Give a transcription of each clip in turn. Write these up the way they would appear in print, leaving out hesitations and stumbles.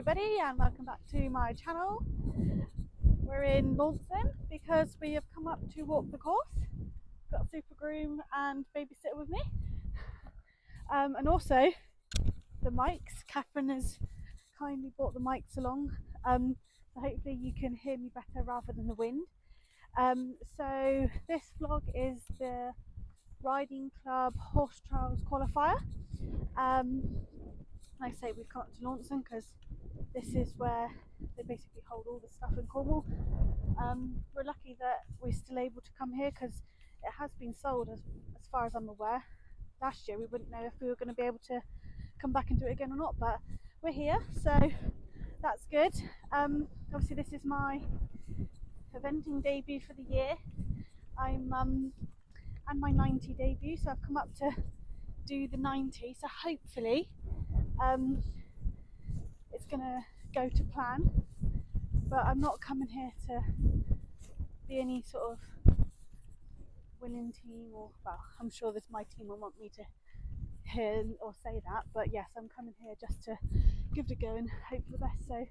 everybody, and welcome back to my channel. We're in Launceston because we have come up to walk the course. Got a super groom and babysitter with me, and also the mics. Catherine has kindly brought the mics along, so hopefully you can hear me better rather than the wind. So this vlog is the Riding Club Horse Trials qualifier. Like I say, we've come up to Launceston because this is where they basically hold all the stuff in Cornwall. We're lucky that we're still able to come here because it has been sold as far as I'm aware. Last year we wouldn't know if we were going to be able to come back and do it again or not, but we're here, so that's good. Obviously this is my eventing debut for the year. And my 90 debut, so I've come up to do the 90, so hopefully it's gonna go to plan, but I'm not coming here to be any sort of winning team, or well, I'm sure this my team will want me to hear or say that, but yes, I'm coming here just to give it a go and hope for the best. So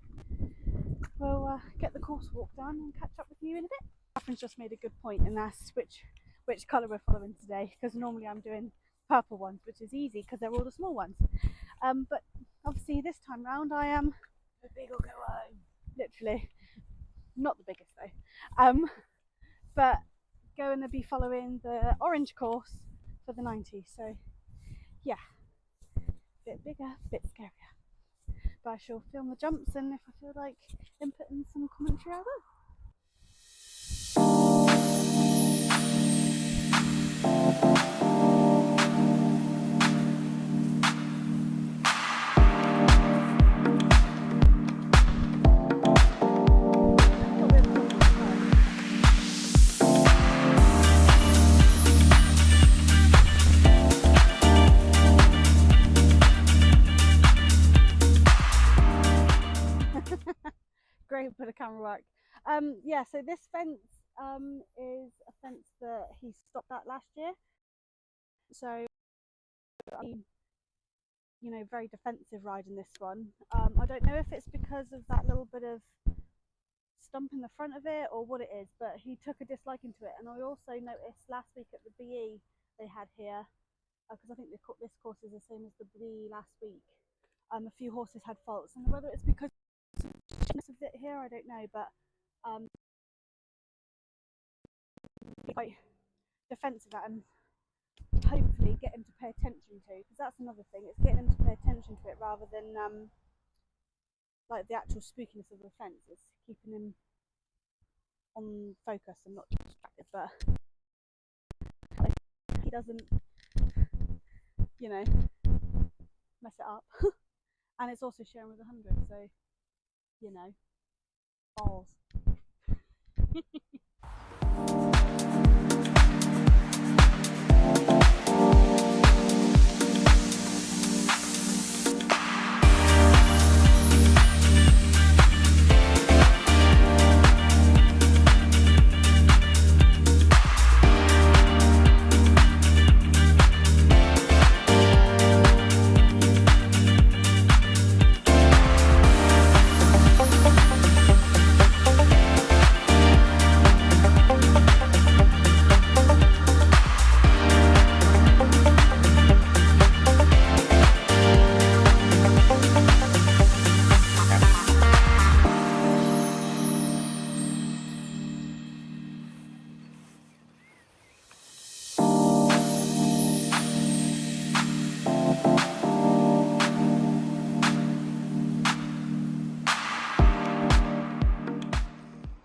we'll get the course walk done and catch up with you in a bit. Catherine's just made a good point and asked which colour we're following today, because normally I'm doing purple ones, which is easy because they're all the small ones, but obviously this time round I am the big or go home, literally not the biggest though, but going to be following the orange course for the 90, so yeah, bit bigger, bit scarier, but I shall film the jumps, and if I feel like inputting some commentary I will. Great bit of camera work. Yeah, so this fence is a fence that he stopped at last year, so I'm, very defensive riding this one. I don't know if it's because of that little bit of stump in the front of it or what it is, but he took a disliking to it. And I also noticed last week at the BE they had here, because I think this course is the same as the BE last week, a few horses had faults, and whether it's because of it here, I don't know, but quite defensive at, and hopefully get him to pay attention to, because that's another thing, it's getting him to pay attention to it rather than like the actual spookiness of the fence. It's keeping him on focus and not distracted, but like, he doesn't mess it up. And it's also sharing with 100, so balls.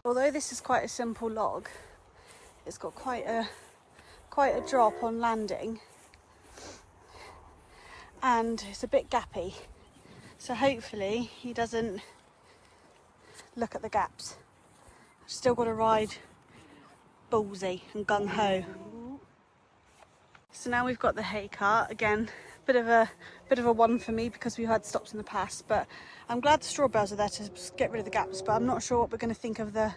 Although this is quite a simple log, it's got quite a drop on landing, and it's a bit gappy, so hopefully he doesn't look at the gaps. I've still got to ride ballsy and gung-ho. So now we've got the hay cart again. Bit of a one for me because we've had stops in the past, but I'm glad the straw bales are there to get rid of the gaps, but I'm not sure what we're going to think of the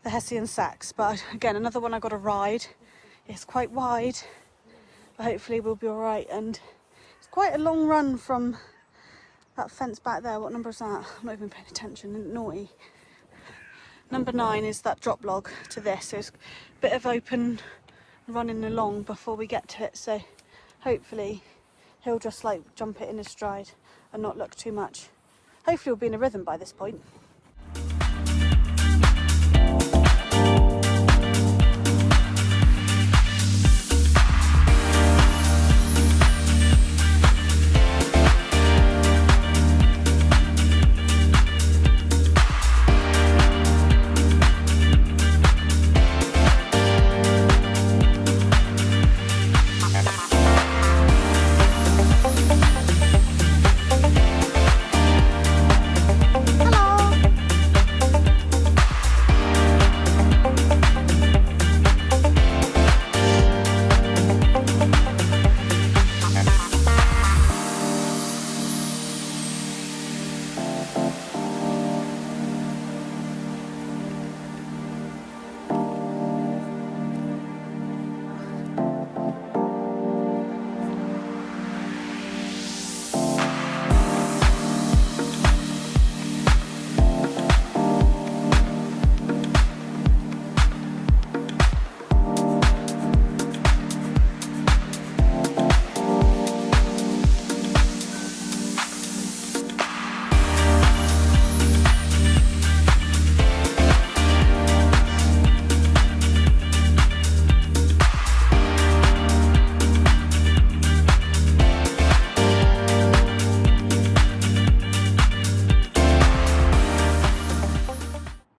Hessian sacks. But again, another one I've got to ride. It's quite wide, but hopefully we'll be all right. And it's quite a long run from That fence back there, what number is that? I'm not even paying attention, naughty. Number 9 is that drop log to this, so it's a bit of open running along before we get to it, so hopefully he'll just like jump it in his stride and not look too much. Hopefully we'll be in a rhythm by this point.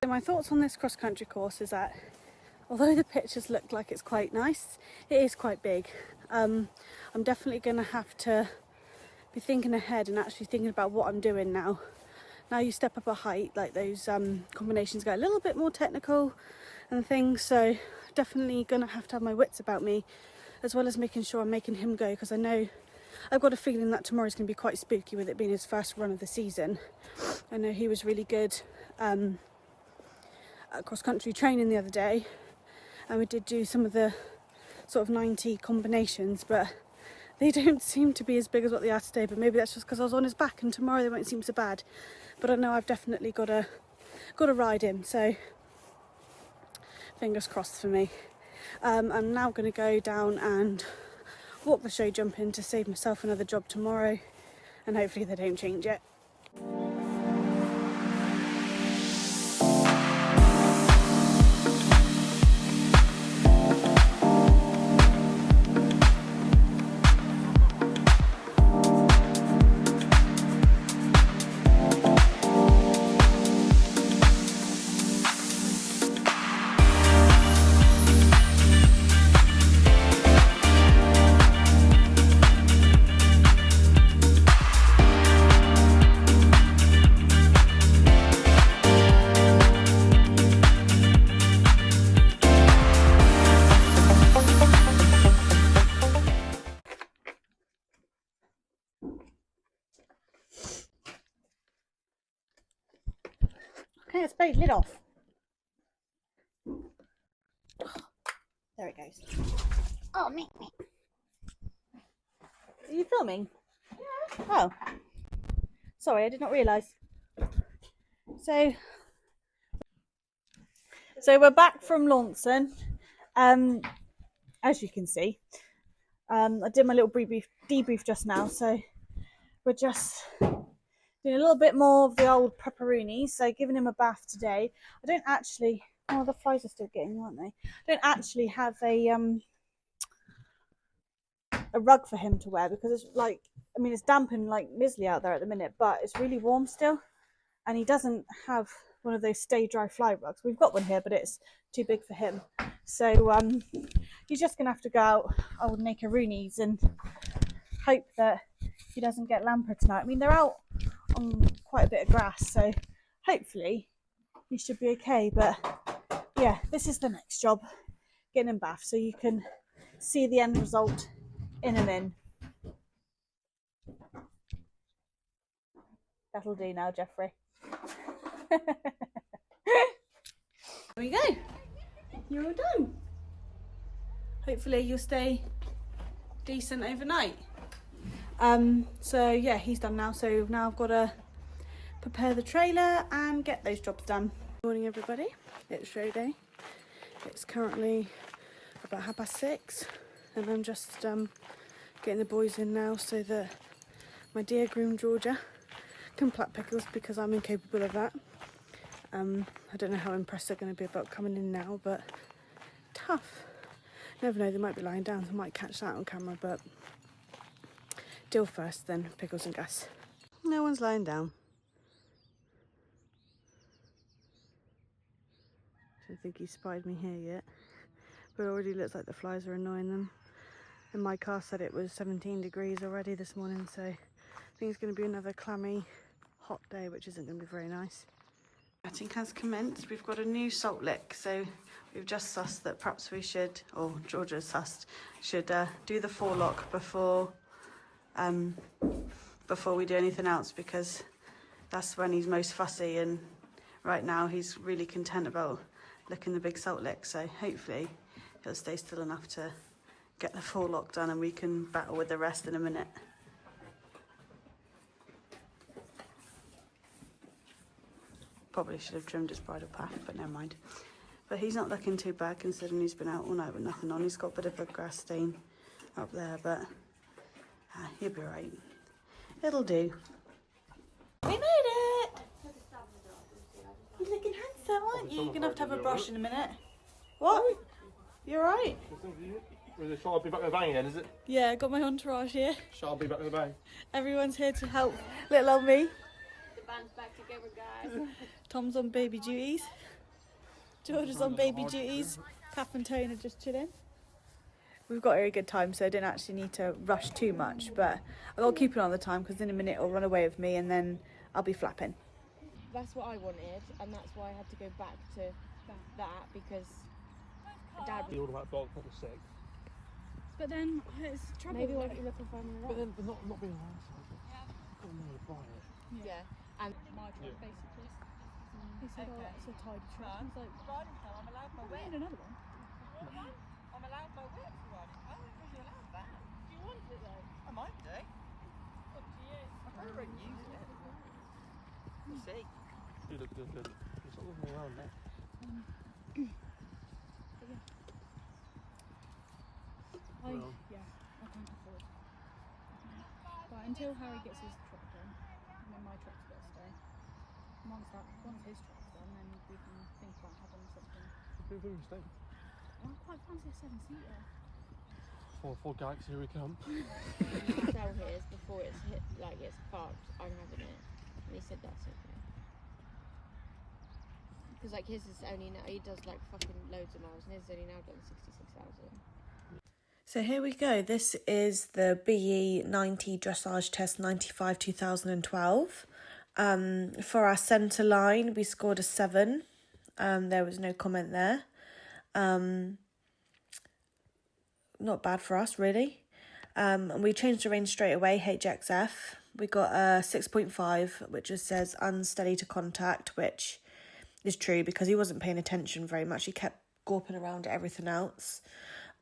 My thoughts on this cross-country course is that although the pictures look like it's quite nice, it is quite big. I'm definitely going to have to be thinking ahead and actually thinking about what I'm doing now. Now you step up a height, like those combinations get a little bit more technical and things, so definitely going to have my wits about me, as well as making sure I'm making him go, because I know I've got a feeling that tomorrow's going to be quite spooky with it being his first run of the season. I know he was really good at cross-country training the other day, and we did do some of the sort of 90 combinations, but they don't seem to be as big as what they are today. But maybe that's just because I was on his back, and tomorrow they won't seem so bad. But I know I've definitely got to ride him, so fingers crossed for me. I'm now going to go down and walk the show jump in to save myself another job tomorrow, and hopefully they don't change it. Okay, let's put lid off. There it goes. Oh, me. Are you filming? Yeah. Oh. Sorry, I did not realise. So we're back from Launceston. As you can see, I did my little debrief just now, so we're just doing a little bit more of the old pepperonis. So giving him a bath today. I don't actually. Oh, the flies are still getting you, aren't they? I don't actually have a rug for him to wear, because it's like, I mean, it's damp and like mizzly out there at the minute, but it's really warm still, and he doesn't have one of those stay dry fly rugs. We've got one here, but it's too big for him, so he's just gonna have to go out old macaroonies and hope that he doesn't get lamper tonight. I mean, they're out on quite a bit of grass, so hopefully he should be okay. But yeah, this is the next job, getting him bath, so you can see the end result in a min. That'll do now, Jeffrey. There we go. You're all done. Hopefully you'll stay decent overnight. So yeah, he's done now. So now I've got to prepare the trailer and get those jobs done. Good morning, everybody. It's show day. It's currently about 6:30, and I'm just getting the boys in now so that my dear groom Georgia can pluck pickles, because I'm incapable of that. I don't know how impressed they're going to be about coming in now, but tough. Never know, they might be lying down, so I might catch that on camera, but deal first, then pickles and gas. No one's lying down. I don't think he spied me here yet, but it already looks like the flies are annoying them. And my car said it was 17 degrees already this morning, so I think it's going to be another clammy, hot day, which isn't going to be very nice. Cutting has commenced. We've got a new salt lick, so we've just sussed that perhaps we should, or Georgia's sussed, should do the forelock before we do anything else, because that's when he's most fussy, and right now he's really content about licking the big salt lick, so hopefully he'll stay still enough to get the forelock done and we can battle with the rest in a minute. Probably should have trimmed his bridle path, but never mind. But he's not looking too bad considering he's been out all night with nothing on. He's got a bit of a grass stain up there, but he'll be right. It'll do. We made it! You're looking handsome, aren't you? You're going to have a brush in a minute. What? You alright? Char.B back in the bang then, is it? Yeah, got my entourage here. Char.B back in the bang. Everyone's here to help little old me. The band's back together, guys. Tom's on baby duties. George is on baby duties. Kath and Tone are just chilling. We've got a very good time, so I didn't actually need to rush too much, but I'll keep it on the time because in a minute it'll run away with me and then I'll be flapping. That's what I wanted, and that's why I had to go back to that, because Dad. All about dog, that was sick. But then it's trouble. Maybe why don't you look and find one But around? then, not being an arsehole. Got to know to buy it. Yeah. And My truck, basically. He said, oh, that's a tidy truck. I was like, Riding club, I'm allowed my we whip. need another one. I'm allowed my whip for riding club. I don't think you're allowed that. Do you want it though? I might do. Up to you. I probably won't use it. We'll see. Good. It's not looking around there. I can't afford. But until Harry gets his truck done, and then my truck's got to stay. Once his truck's done, then we can think about having something. Who stay? I quite fancy a 7-seater. Four Galaxy, here we come. tell his before it's hit, like it's parked, I'm having it. And he said that's okay. Because like his is only now, he does like fucking loads of miles, and his is only now done 66,000. So here we go. This is the BE 90 Dressage Test 95 2012. For our centre line, we scored a 7. There was no comment there. Not bad for us, really. And we changed the range straight away, HXF. We got a 6.5, which just says unsteady to contact, which is true because he wasn't paying attention very much. He kept gawping around at everything else.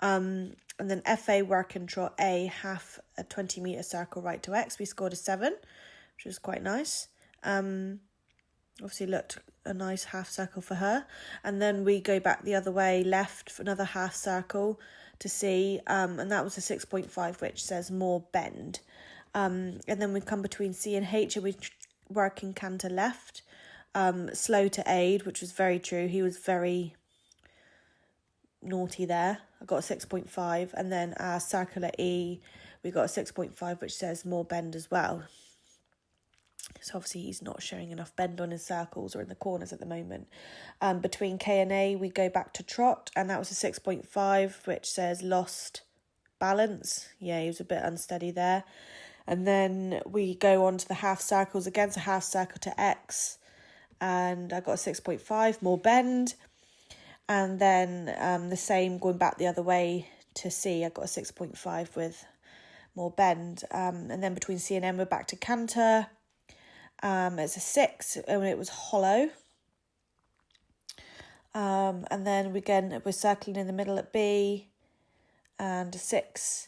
And then FA working trot A, half a 20 metre circle right to X. We scored a 7, which was quite nice. Obviously looked a nice half circle for her. And then we go back the other way, left for another half circle to C. And that was a 6.5, which says more bend. And then we come between C and H and we work in canter left. Slow to aid, which was very true. He was very naughty there. I got a 6.5, and then our circular E, we got a 6.5, which says more bend as well. So obviously he's not showing enough bend on his circles or in the corners at the moment. Between K and A, we go back to trot, and that was a 6.5, which says lost balance. Yeah, he was a bit unsteady there. And then we go on to the half circles again, so half circle to X, and I got a 6.5, more bend. And then the same going back the other way to C, I got a 6.5 with more bend. And then between C and M, we're back to canter. It's a 6 and it was hollow. And then we're circling in the middle at B, and a 6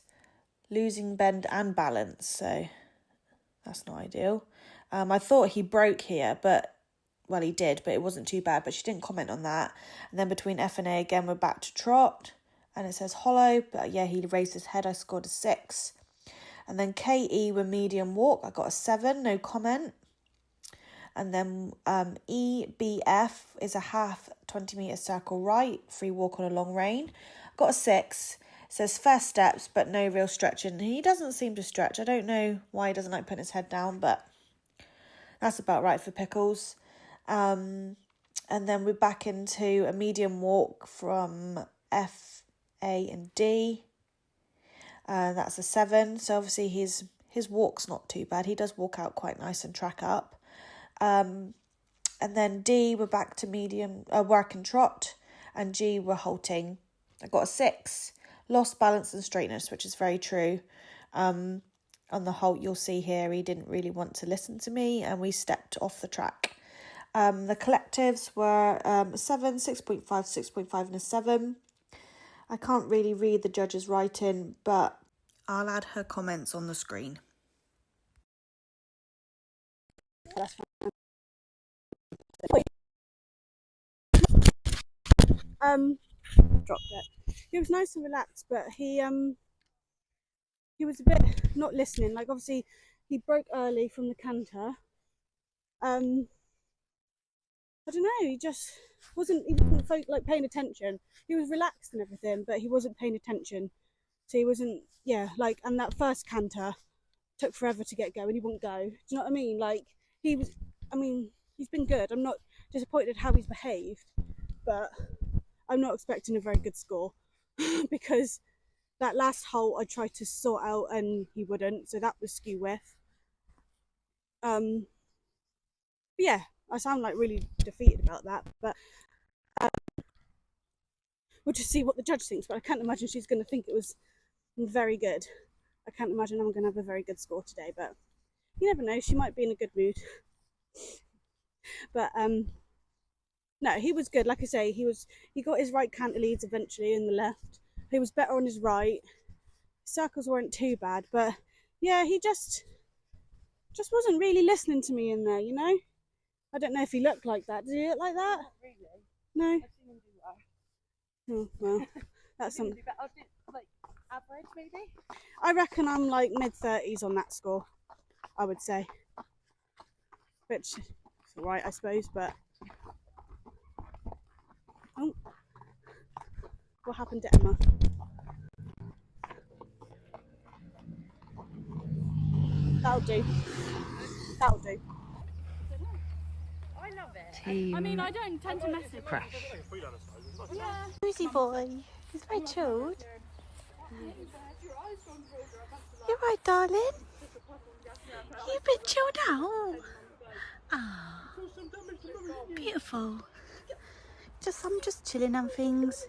losing bend and balance, so that's not ideal. I thought he broke here, but, well, he did, but it wasn't too bad, but she didn't comment on that. And then between F and A again, we're back to trot, and it says hollow, but yeah, he raised his head, I scored a 6. And then KE with medium walk, I got a 7, no comment. And then EBF is a half 20 metre circle right, free walk on a long rein. Got a 6. It says fair steps, but no real stretching. He doesn't seem to stretch. I don't know why he doesn't like putting his head down, but that's about right for Pickles. And then we're back into a medium walk from F, A and D. That's a 7. So obviously his walk's not too bad. He does walk out quite nice and track up. And then D, we're back to medium work and trot, and G, we're halting. I got a 6. Lost balance and straightness, which is very true. On the halt, you'll see here, he didn't really want to listen to me, and we stepped off the track. The collectives were 7, 6.5, 6.5 and a 7. I can't really read the judge's writing, but I'll add her comments on the screen. Dropped it. He was nice and relaxed, but he was a bit not listening. Like, obviously he broke early from the canter. I don't know, he wasn't paying attention. He was relaxed and everything, but he wasn't paying attention. So he wasn't, and that first canter took forever to get going. He wouldn't go. Do you know what I mean? Like, he's been good. I'm not disappointed how he's behaved, but I'm not expecting a very good score because that last hole I tried to sort out and he wouldn't, so that was skew with. Yeah, I sound like really defeated about that, but we'll just see what the judge thinks. But I can't imagine she's going to think it was very good. I can't imagine I'm going to have a very good score today, but you never know, she might be in a good mood. But no, he was good. Like I say, he got his right canter leads eventually in the left. He was better on his right. Circles weren't too bad, but yeah, he just wasn't really listening to me in there, you know? I don't know if he looked like that. Did he look like that? Not really. No? I've seen him do well. Oh, well, that's some. Like average, maybe? I reckon I'm like mid-30s on that score, I would say. Which is alright, I suppose, but... Oh. What happened to Emma? That'll do. That'll do. I love it. Team I mean, I don't tend to mess with crash. Yeah. Cozy boy. He's very chilled. You're right, darling. You're a bit chilled out. Ah, beautiful. I'm just chilling and things.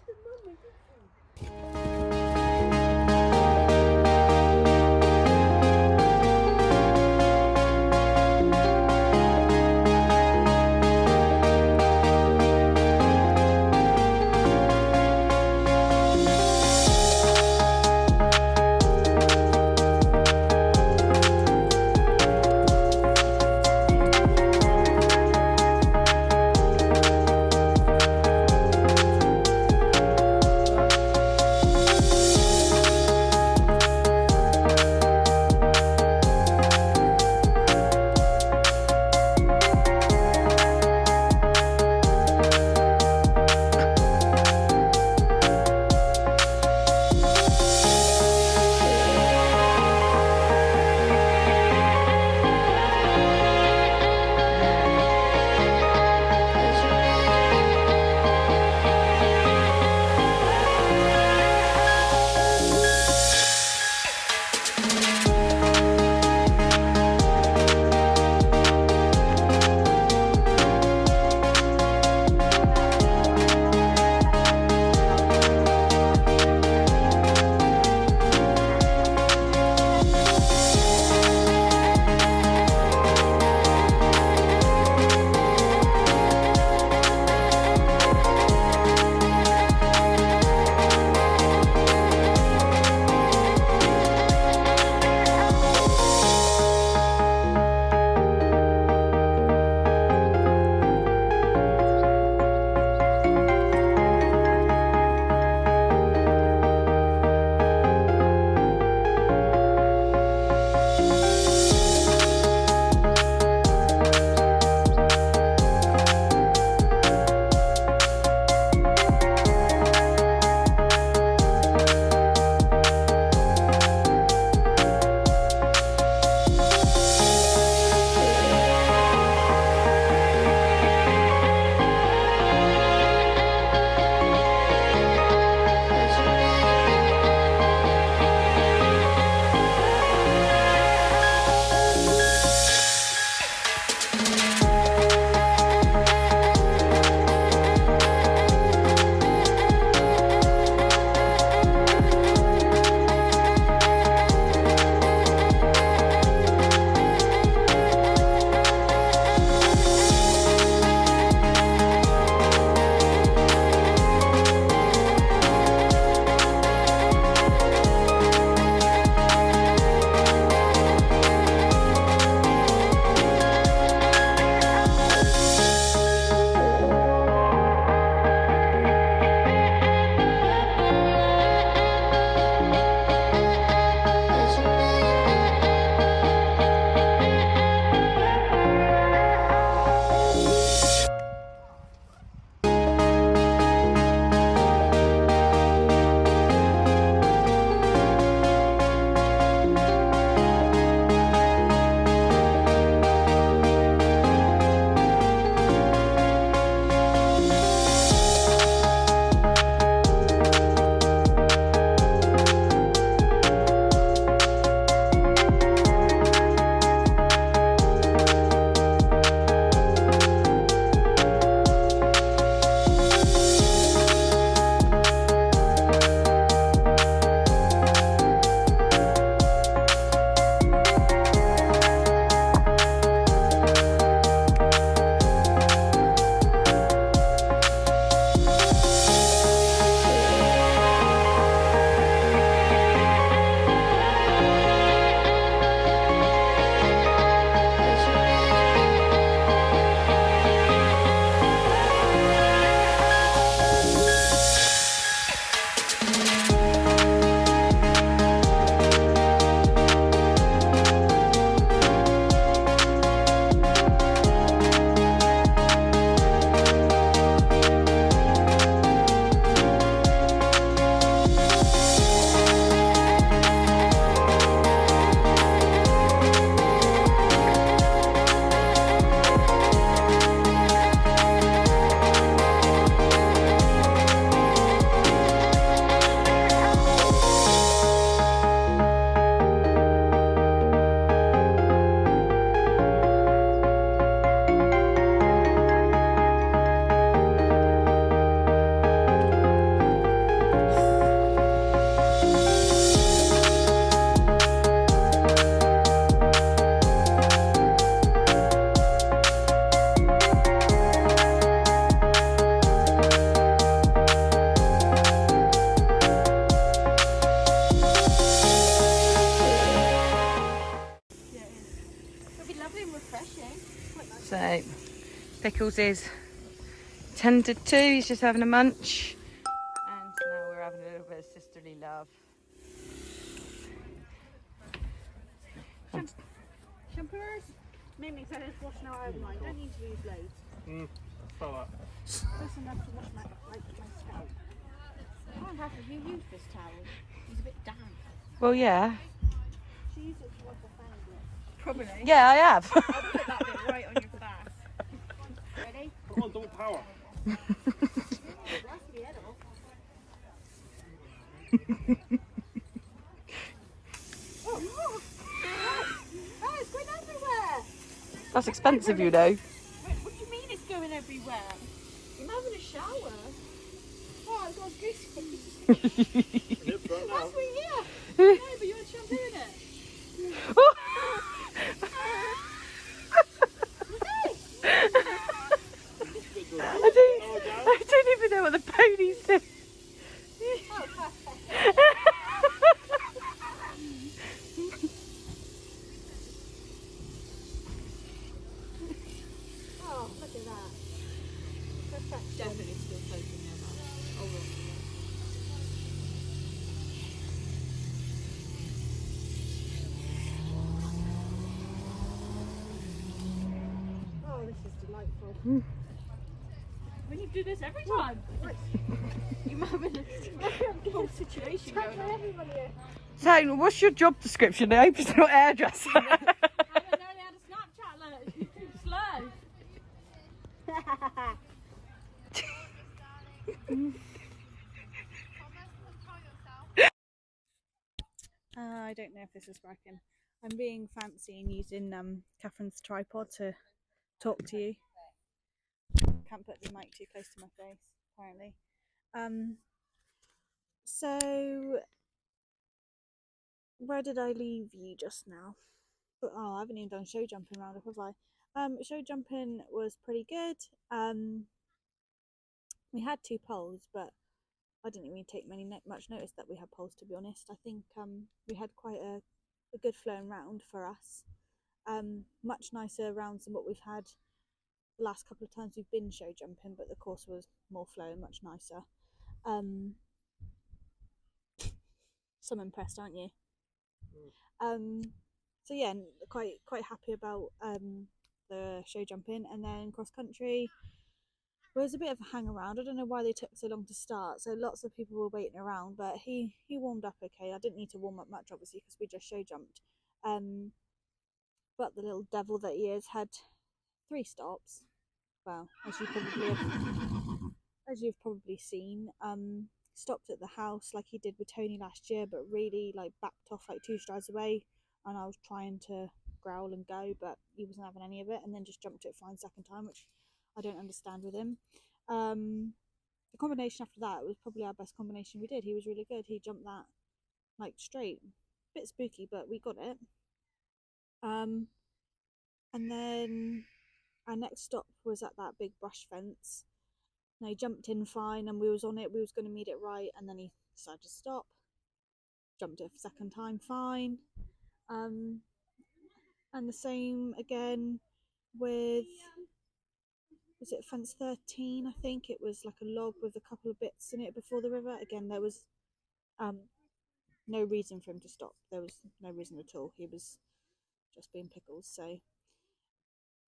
So, Pickles is tended to, he's just having a munch. And now we're having a little bit of sisterly love. Shampoos? Mimi said it's washing out overnight. Don't need to use loads. Felt that. Just enough to wash my scalp. I'm happy you used this towel. He's a bit damp. Well, yeah. She used it to wash her fangs. Probably. Yeah, I have. I'll put that bit right on your back. Ready? Come on, double power. Blast the head off. Oh, it's going everywhere. That's expensive, you know. Wait, what do you mean it's going everywhere? I'm having a shower. Oh, it got goosey. It's right now. Last week, yeah. No, but you had shampoo in it. I don't even know what the ponies do. Oh, look at that. Perfect. Definitely still soaking them up. Oh, well. Oh, this is delightful. We need to do this every time. You're having a whole situation going on. So, what's your job description? I hope it's not hairdresser. I don't know how to Snapchat, look. She's too slow. I don't know if this is working. I'm being fancy and using Catherine's tripod to talk to you. Can't put the mic too close to my face, apparently. So where did I leave you just now? Oh, I haven't even done show jumping roundup, have I? Show jumping was pretty good. We had 2 poles, but I didn't really take much notice that we had poles, to be honest. I think we had quite a good flowing round for us. Much nicer rounds than what we've had the last couple of times we've been show jumping, but the course was more flowing, much nicer. So I'm impressed, aren't you? So yeah, quite happy about the show jumping. And then cross country was a bit of a hang around. I don't know why they took so long to start, so lots of people were waiting around, but he warmed up okay. I didn't need to warm up much, obviously, because we just show jumped. But the little devil that he is had 3 stops. Well, as you've probably seen, stopped at the house like he did with Tony last year, but really like backed off like 2 strides away, and I was trying to growl and go, but he wasn't having any of it, and then just jumped it flying second time, which I don't understand with him. The combination after that was probably our best combination we did. He was really good. He jumped that like straight, bit spooky, but we got it. And then our next stop was at that big brush fence. And he jumped in fine, and we was on it. We was going to meet it right, and then he decided to stop. Jumped it for second time fine. And the same again with, was it fence 13? I think it was like a log with a couple of bits in it before the river. Again, there was no reason for him to stop. There was no reason at all. He was just being Pickles, so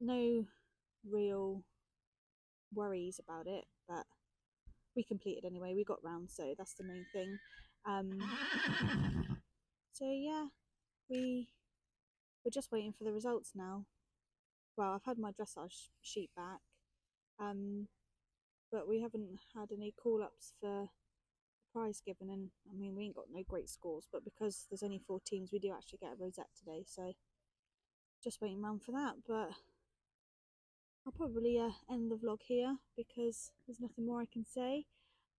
no real worries about it, but we completed anyway. We got round, so that's the main thing. So yeah, we're just waiting for the results now. Well, I've had my dressage sheet back, but we haven't had any call-ups for prize given, and I mean, we ain't got no great scores, but because there's only 4 teams, we do actually get a rosette today, so just waiting around for that. But I'll probably end the vlog here because there's nothing more I can say,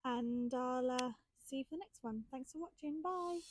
and I'll see you for the next one. Thanks for watching. Bye.